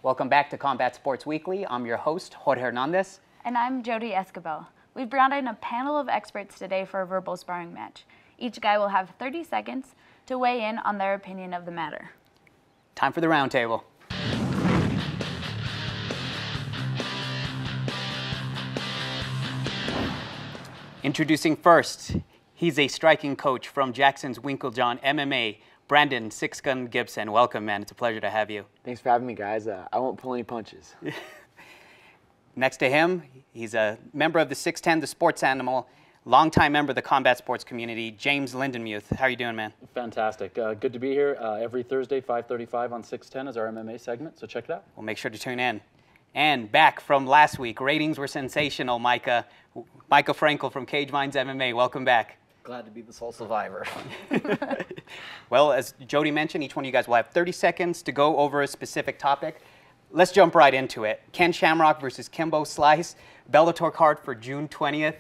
Welcome back to Combat Sports Weekly. I'm your host, Jorge Hernandez. And I'm Jody Escobar. We've brought in a panel of experts today for a verbal sparring match. Each guy will have 30 seconds to weigh in on their opinion of the matter. Time for the roundtable. Introducing first, he's a striking coach from Jackson's Winklejohn MMA, Brandon Six Gun Gibson. Welcome, man. It's a pleasure to have you. Thanks for having me, guys. I won't pull any punches. Next to him, he's a member of the 6'10", the sports animal, longtime member of the combat sports community, James Lindenmuth. How are you doing, man? Fantastic. Good to be here. Every Thursday, 5:35 on 610 is our MMA segment, so check it out. We'll make sure to tune in. And back from last week, ratings were sensational, Mika Frankl from Cage Minds MMA. Welcome back. Glad to be the sole survivor. Well, as Jody mentioned, each one of you guys will have 30 seconds to go over a specific topic. Let's jump right into it. Ken Shamrock versus Kimbo Slice, Bellator card for June 20th.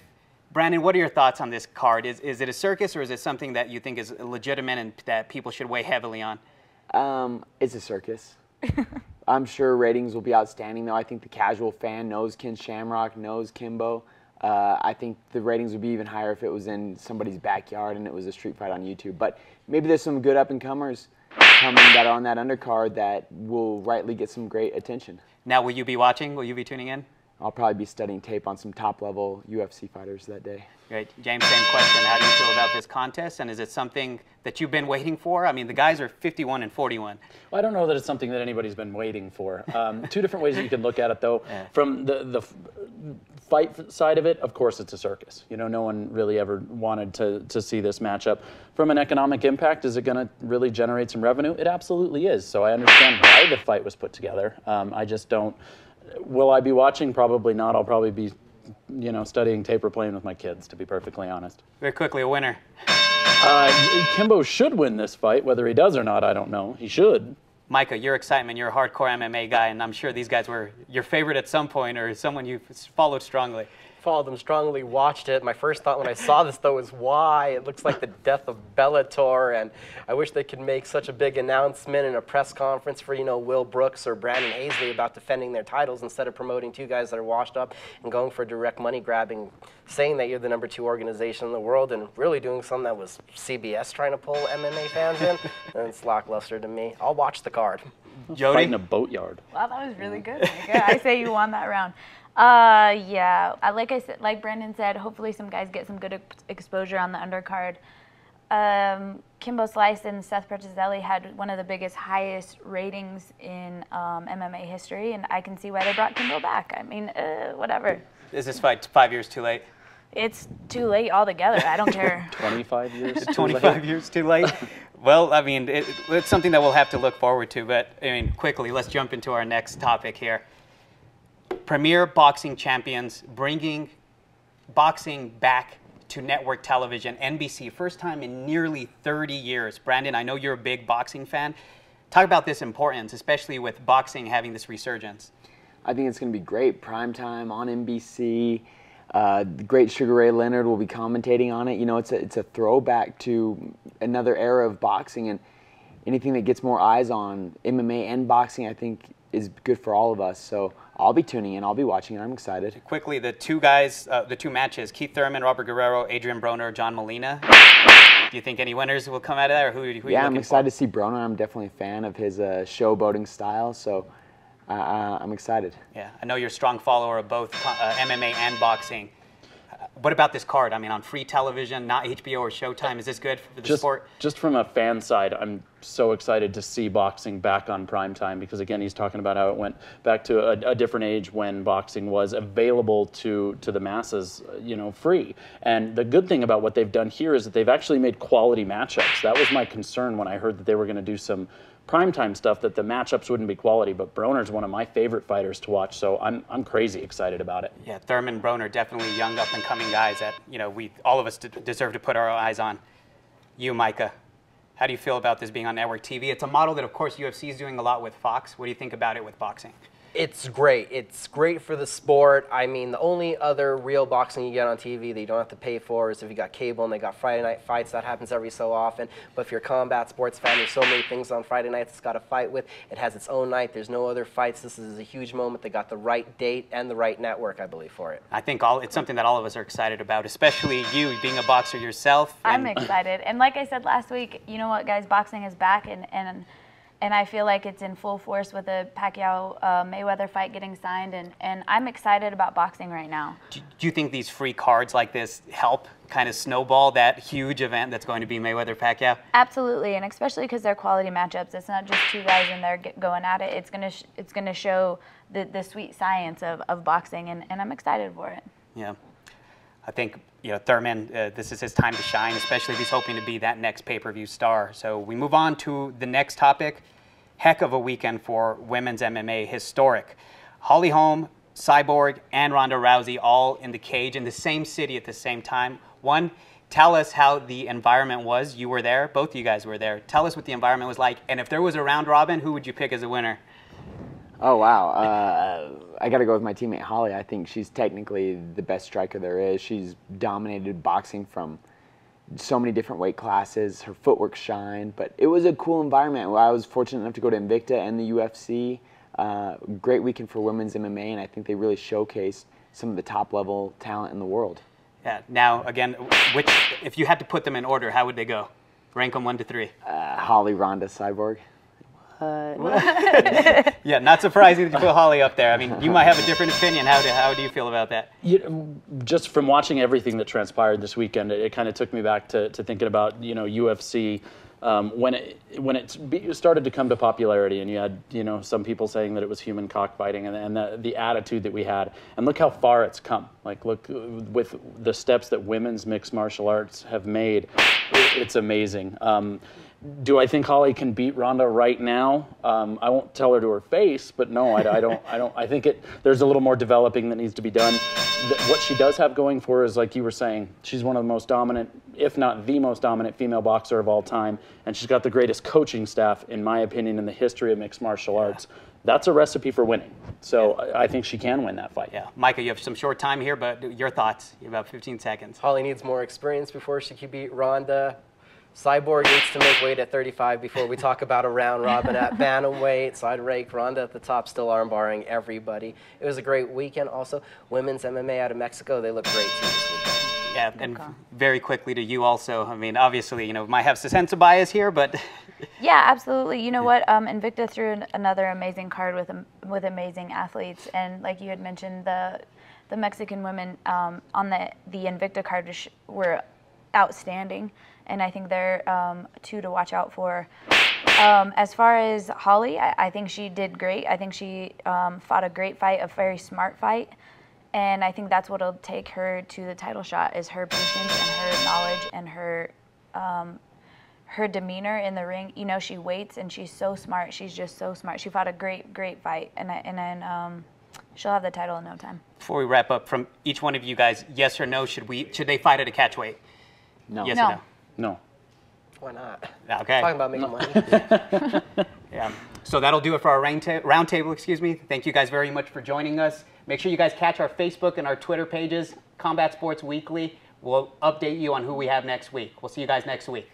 Brandon, what are your thoughts on this card? Is it a circus, or is it something that you think is legitimate and that people should weigh heavily on? It's a circus. I'm sure ratings will be outstanding, though. I think the casual fan knows Ken Shamrock, knows Kimbo. I think the ratings would be even higher if it was in somebody's backyard and it was a street fight on YouTube. But maybe there's some good up-and-comers coming that are on that undercard that will rightly get some great attention. Now, will you be watching? Will you be tuning in? I'll probably be studying tape on some top-level UFC fighters that day. Great. James, same question. How do you feel about this contest, and is it something that you've been waiting for? I mean, the guys are 51 and 41. Well, I don't know that it's something that anybody's been waiting for. Two different ways that you can look at it, though. Yeah. From the fight side of it, of course, it's a circus. You know, no one really ever wanted to see this matchup. From an economic impact, is it going to really generate some revenue? It absolutely is. So I understand why the fight was put together. I just don't. Will I be watching? Probably not. I'll probably be, you know, studying tape or playing with my kids, to be perfectly honest. Very quickly, a winner. Kimbo should win this fight. Whether he does or not, I don't know. He should. Mika, your excitement, you're a hardcore MMA guy, and I'm sure these guys were your favorite at some point or someone you followed strongly. Followed them strongly, watched it. My first thought when I saw this, though, was why? It looks like the death of Bellator, and I wish they could make such a big announcement in a press conference for, you know, Will Brooks or Brandon Hazley about defending their titles instead of promoting two guys that are washed up and going for direct money grabbing, saying that you're the #2 organization in the world and really doing something that was CBS trying to pull MMA fans in. And it's lackluster to me. I'll watch the card. Jody? Fighting a boatyard. Wow, that was really good. I say you won that round. Yeah, like Brandon said, hopefully some guys get some good exposure on the undercard. Kimbo Slice and Seth Petrozelli had one of the biggest, highest ratings in MMA history, and I can see why they brought Kimbo back. I mean, whatever. Is this fight 5 years too late? It's too late altogether. I don't care. 25 years? 25 years too late? Well, I mean, it's something that we'll have to look forward to, but I mean, quickly, let's jump into our next topic here. Premier boxing champions bringing boxing back to network television, NBC, first time in nearly 30 years. Brandon, I know you're a big boxing fan. Talk about this importance, especially with boxing having this resurgence. I think it's going to be great. Primetime on NBC. The great Sugar Ray Leonard will be commentating on it. You know, it's a throwback to another era of boxing, and anything that gets more eyes on MMA and boxing, I think, is good for all of us. So I'll be tuning in. I'll be watching, and I'm excited. Quickly, the two guys, the two matches, Keith Thurman, Robert Guerrero, Adrian Broner, John Molina. Do you think any winners will come out of that, or who are you looking for? Yeah, I'm excited to see Broner. I'm definitely a fan of his showboating style, so I'm excited. Yeah, I know you're a strong follower of both MMA and boxing. What about this card? I mean, on free television, not HBO or Showtime, is this good for the sport? Just from a fan side, I'm so excited to see boxing back on primetime because, again, he's talking about how it went back to a different age when boxing was available to the masses, you know, free. And the good thing about what they've done here is that they've actually made quality matchups. That was my concern when I heard that they were going to do some primetime stuff, that the matchups wouldn't be quality, but Broner's one of my favorite fighters to watch, so I'm crazy excited about it. Yeah, Thurman, Broner, definitely young up-and-coming guys that, you know, all of us deserve to put our eyes on. You, Mika, how do you feel about this being on network TV? It's a model that, of course, UFC is doing a lot with Fox. What do you think about it with boxing? It's great. It's great for the sport. I mean, the only other real boxing you get on TV that you don't have to pay for is if you got cable and they got Friday night fights. That happens every so often. But if you're a combat sports fan, there's so many things on Friday nights it's got to fight with. It has its own night. There's no other fights. This is a huge moment. They got the right date and the right network, I believe, for it. I think it's something that all of us are excited about, especially you being a boxer yourself. I'm excited. And like I said last week, you know what, guys, boxing is back, and I feel like it's in full force with the Pacquiao-Mayweather fight getting signed, and I'm excited about boxing right now. Do you think these free cards like this help kind of snowball that huge event that's going to be Mayweather-Pacquiao? Absolutely, and especially because they're quality matchups. It's not just two guys in there going at it. It's gonna show the sweet science of boxing, and I'm excited for it. Yeah. I think, Thurman, this is his time to shine, especially if he's hoping to be that next pay-per-view star. So we move on to the next topic. Heck of a weekend for women's MMA, historic. Holm, Cyborg, and Ronda Rousey all in the cage in the same city at the same time. One, tell us how the environment was. You were there. Both of you guys were there. Tell us what the environment was like. And if there was a round robin, who would you pick as a winner? Oh, wow. I got to go with my teammate Holly. I think she's technically the best striker there is. She's dominated boxing from so many different weight classes. Her footwork shined, but it was a cool environment. I was fortunate enough to go to Invicta and the UFC. Great weekend for women's MMA, and I think they really showcased some of the top-level talent in the world. Yeah. Now, again, if you had to put them in order, how would they go? Rank them 1 to 3. Holly, Ronda, Cyborg. Yeah, not surprising that you put Holly up there. I mean, you might have a different opinion. How do you feel about that? Just from watching everything that transpired this weekend, it kind of took me back to thinking about UFC when it started to come to popularity, and you had some people saying that it was human cockfighting, and the attitude that we had, and look how far it's come. Like, look with the steps that women's mixed martial arts have made, it's amazing. Do I think Holly can beat Ronda right now? I won't tell her to her face, but no, I don't. I think there's a little more developing that needs to be done. What she does have going for her is, like you were saying, she's one of the most dominant, if not the most dominant female boxer of all time, and she's got the greatest coaching staff, in my opinion, in the history of mixed martial arts. That's a recipe for winning. So I think she can win that fight. Yeah, Micah, you have some short time here, but your thoughts? You have about 15 seconds. Holly needs more experience before she can beat Ronda. Cyborg needs to make weight at 35 before we talk about a round robin at bantamweight. Side rake, Ronda at the top, still arm-barring everybody. It was a great weekend. Also, women's MMA out of Mexico, they look great too this weekend. Yeah, and very quickly to you also. I mean, obviously, might have a sense of bias here, but... Yeah, absolutely. You know what? Invicta threw another amazing card with amazing athletes, and like you had mentioned, the Mexican women on the Invicta card were outstanding. And I think they're two to watch out for. As far as Holly, I think she did great. I think she fought a great fight, a very smart fight. And I think that's what will take her to the title shot, is her patience and her knowledge and her demeanor in the ring. She waits, and she's so smart. She's just so smart. She fought a great fight. And then she'll have the title in no time. Before we wrap up, from each one of you guys, yes or no, should they fight at a catch weight? No. Yes or no? No. Why not? Okay. Talking about making money. Yeah. So that'll do it for our roundtable. Excuse me. Thank you guys very much for joining us. Make sure you guys catch our Facebook and our Twitter pages, Combat Sports Weekly. We'll update you on who we have next week. We'll see you guys next week.